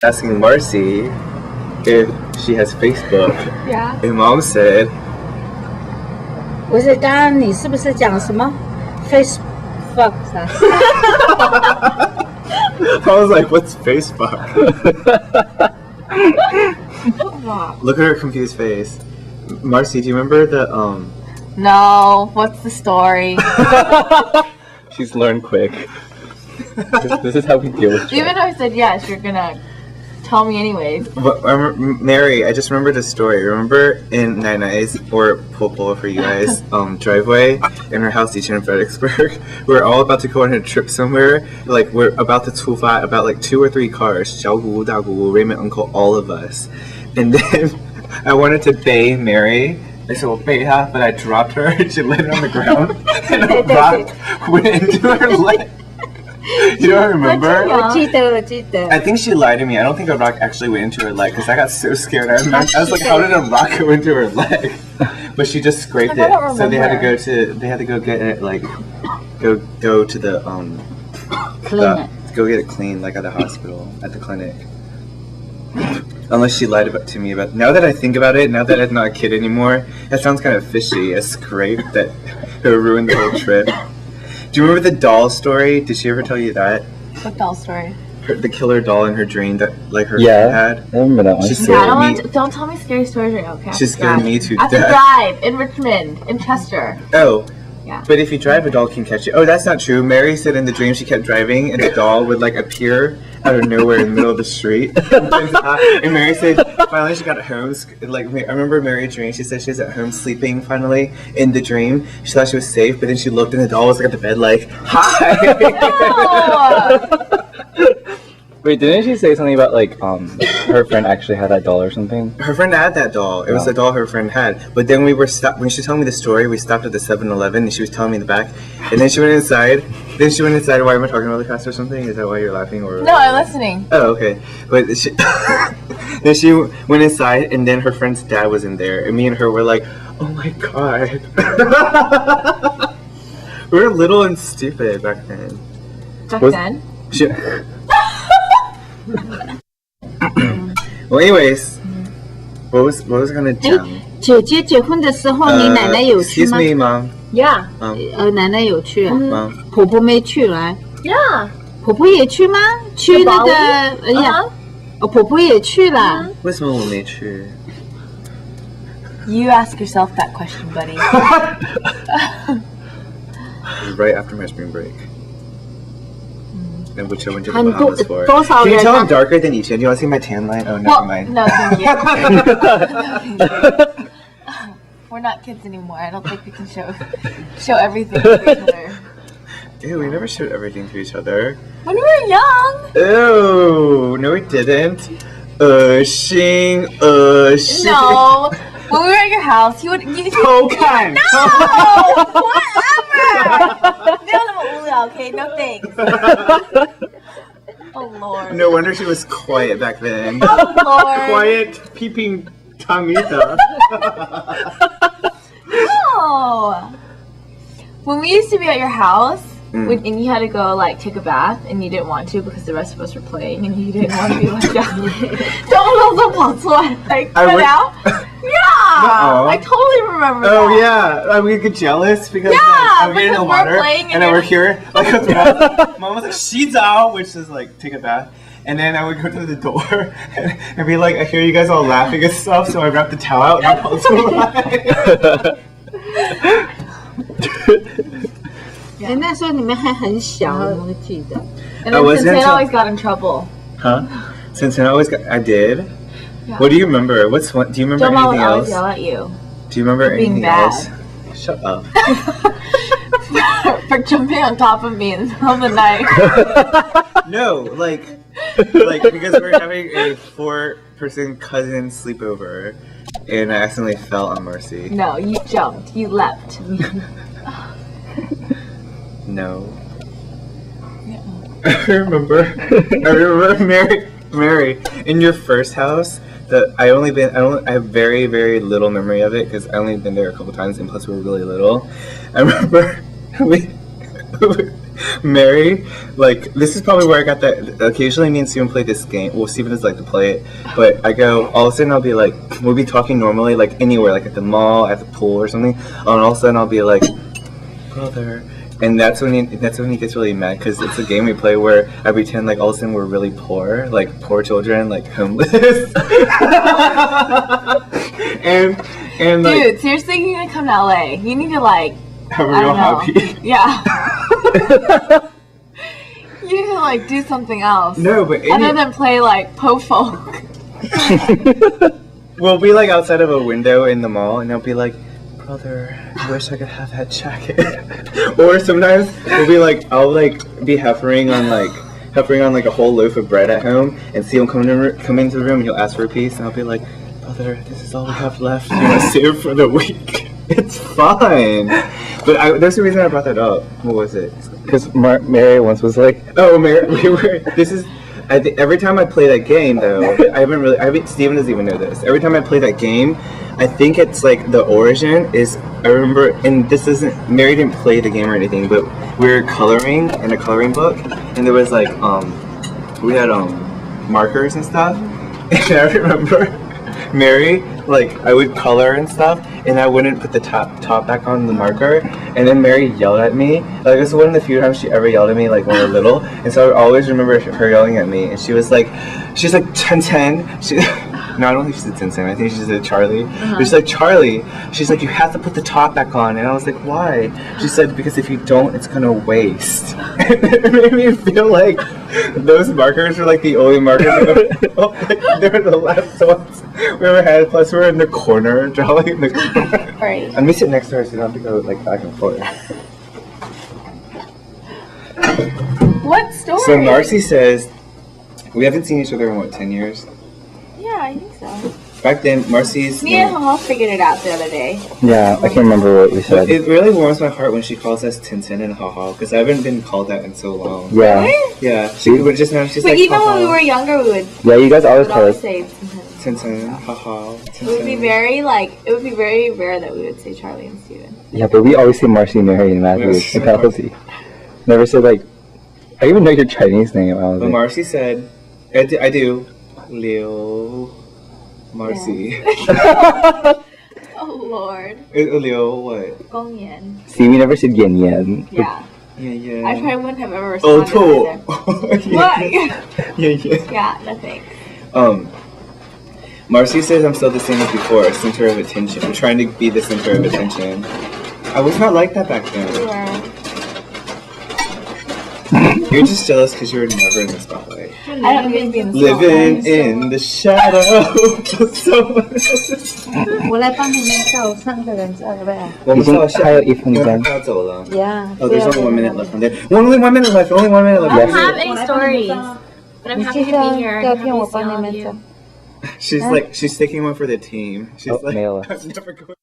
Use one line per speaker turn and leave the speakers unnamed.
asking Marcy if she has Facebook.
Yeah.
And Mom said,
不是，刚刚你是不是讲什么 Facebook 啥？
I was like, what's Facebook? Look at her confused face. Marcy, do you remember the
No. What's the story?
She's learned quick. This is how we deal with
Even though I said yes, you're gonna tell me anyways.
But Mary, I just remembered a story. Remember in Nai's or Popo for you guys driveway in her house teaching in Fredericksburg? We're all about to go on a trip somewhere. Like we're about to 出发, about like 2 or 3 cars. 小姑, 大姑, Raymond, uncle, all of us. And then I wanted to bay Mary. I said, well, bay her, but I dropped her and she landed on the ground. And a rock went into her leg. You don't remember?
我记得。
I think she lied to me. I don't think a rock actually went into her leg because I got so scared. I was like, how did a rock go into her leg? But she just scraped it. So they had to go get it, like go to the
Clinic.
go get it cleaned, like at the hospital, at the clinic. Unless she lied to me about. Now that I think about it, now that I'm not a kid anymore, that sounds kind of fishy. A scrape that ruined the whole trip. Do you remember the doll story? Did she ever tell you that?
What doll story?
The killer doll in her dream that like her
Yeah,
friend had.
I remember that one.
She
Yeah,
scared me.
don't tell me scary stories right now, okay?
She scared me to
I have to
death.
drive in Richmond, in Chester.
Oh.
Yeah.
But if you drive, a doll can catch you. Oh, that's not true. Mary said in the dream she kept driving and the doll would like appear out of nowhere in the middle of the street. And Mary said finally she got home. Like I remember Mary's dream. She said she was at home sleeping finally in the dream. She thought she was safe, but then she looked and the doll was like at the bed like, hi.
Wait, didn't she say something about like her friend actually had that doll or something?
Her friend had that doll. It was the doll her friend had. But then we were when she told me the story, we stopped at the 7-Eleven and she was telling me in the back. And then she went inside. Why am I talking really fast or something? Is that why you're laughing or?
No, I'm listening.
Oh, okay. But she, then she went inside and then her friend's dad was in there. And me and her were like, oh my god. We were little and stupid back then.
Back then?
Well, anyways, what was I gonna tell?
姐姐结婚的时候，你奶奶有去
Excuse
吗
me, mom.
Yeah.
奶奶有去啊，
Mom.
婆婆没去来，
Yeah.
婆婆也去吗？去那个，哎呀，婆婆也去了。
为什么我没去？
You ask yourself that question, buddy.
It was right after my spring break. And which I went to the
很多
Bahamas for.
多少
Can you
人
tell
啊
I'm darker than each? Do you want to see my tan line? Oh, never
Well,
mind.
no, thank you. No, thank you. We're not kids anymore. I don't think we can show everything to each other.
Ew, we never showed everything to each other.
When we were young.
Ew, no we didn't. 恶心.
No. When we were at your house, you would.
偷看.
No! Whatever! 没有那么无聊, okay? No thanks. Oh, Lord.
No wonder she was quiet back then.
Oh, Lord.
Quiet, peeping Tamita.
No. When we used to be at your house, and you had to go like take a bath, and you didn't want to because the rest of us were playing, and you didn't want to be left out. Don't跑出来 like run out. Yeah, I totally remember that.
Oh yeah, we get jealous because I'm getting in the
because we're
water
playing
and
and
we're here. Like, Mom was like, "She's out," which is like take a bath. And then I would go to the door and be like, I hear you guys all laughing and stuff, so I wrapped the towel out and I pulled to
哎，那时候你们还很小，我记得。
And then Cincinnati always got in trouble.
Huh? Cincinnati always got. I did.
Yeah.
What do you remember? What's one? Do you remember
Doma would
anything
always
else?
yell at you
Do you remember
being
anything
bad.
else? Shut up.
for jumping on top of me in the middle of the night.
No, like because we're having a 4-person cousin sleepover, and I accidentally fell on Marcy.
No, you jumped. You leapt.
No. I remember Mary in your first house. I have very, very little memory of it because I only been there a couple times, and plus we were really little. I remember Mary, like, this is probably where I got that. Occasionally, me and Steven play this game. Well, Steven does like to play it, but I go, all of a sudden, I'll be like, we'll be talking normally, like anywhere, like at the mall, at the pool, or something, and all of a sudden, I'll be like, brother. And that's when he gets really mad, because it's a game we play where I pretend like all of a sudden we're really poor, like poor children, like homeless. and like,
dude, seriously, you need to come to LA. You need to like
have a real hobby.
Yeah. You need to like do something else.
No, but
other than play like po folk.
We'll be like outside of a window in the mall, and they'll be like, brother, I wish I could have that jacket. Or sometimes we'll be like, I'll like be hovering on like a whole loaf of bread at home, and see him come into the room, and he'll ask for a piece, and I'll be like, brother, this is all we have left. You want to save for the week? It's fine. But there's a reason I brought that up. What was it?
Because Mary once was like,
oh, Mary, every time I play that game, though, Steven doesn't even know this. Every time I play that game, I think it's like the origin is, I remember, and this isn't, Mary didn't play the game or anything, but we were coloring in a coloring book, and there was like, we had markers and stuff, and I remember Mary, like, I would color and stuff, and I wouldn't put the top back on the marker, and then Mary yelled at me. Like, it was one of the few times she ever yelled at me, like, when we were little, and so I always remember her yelling at me, and she's like, 10-10, no, I don't think she said 10-10, I think she said Charlie, but she's like, Charlie, she's like, you have to put the top back on, and I was like, why? She said, because if you don't, it's gonna waste. It made me feel like those markers were like the only markers like, they were the last ones we ever had, plus we're in the corner, drawing in the corner.
Right.
Let me sit next to her so you don't have to go like back and forth.
What story?
So Marcy says, we haven't seen each other in what, 10 years?
Yeah, I think so.
Back then, Marcy's...
Me and Hall figured it out the other day.
yeah, I can't remember what we said.
It really warms my heart when she calls us Tintin and Haha, because I haven't been called that in so long.
Yeah.
Really?
Yeah, she would just now, she's
But
like,
even
haha,
when we were younger, we would
Yeah, you guys always call us.
say
Tintin, Haha, Tintin.
it would be very rare that we would say Charlie and Steven.
Yeah, but we always say Marcy, Mary, and Matthew.
Yes,
And Penelope. Never said like, I even know your Chinese name.
But Marcy said, I do, Leo, Marcy.
Oh Lord.
Leo, what?
Gong Yan.
See, we never said Yen Yen.
Yeah.
Yeah.
I probably wouldn't have ever
Oh,
responded
too.
either. What?
Yeah.
Yeah, no thanks.
Marcy says I'm still the same as before, center of attention. I'm trying to be the center of attention. I was not like that back then.
You were.
You're just jealous because you were never in the spotlight.
I don't need to be in the
Living
spotlight,
in the shadow of someone else's.
我来帮你们照3个人照要不要？
我们到下
还有1分钟。
要走了。
Yeah.
Oh, there's only 1 minute left on there. Only 1 minute left. Only 1 minute
I don't
left.
have any stories, but I'm
你
happy
记
to
得
be here.
照
I'm
片
happy
我
to see
帮
all
你
of
们
you.
照。
She's like, she's taking one for the team. She's
Oh,
like,
nail it.
I'm never going.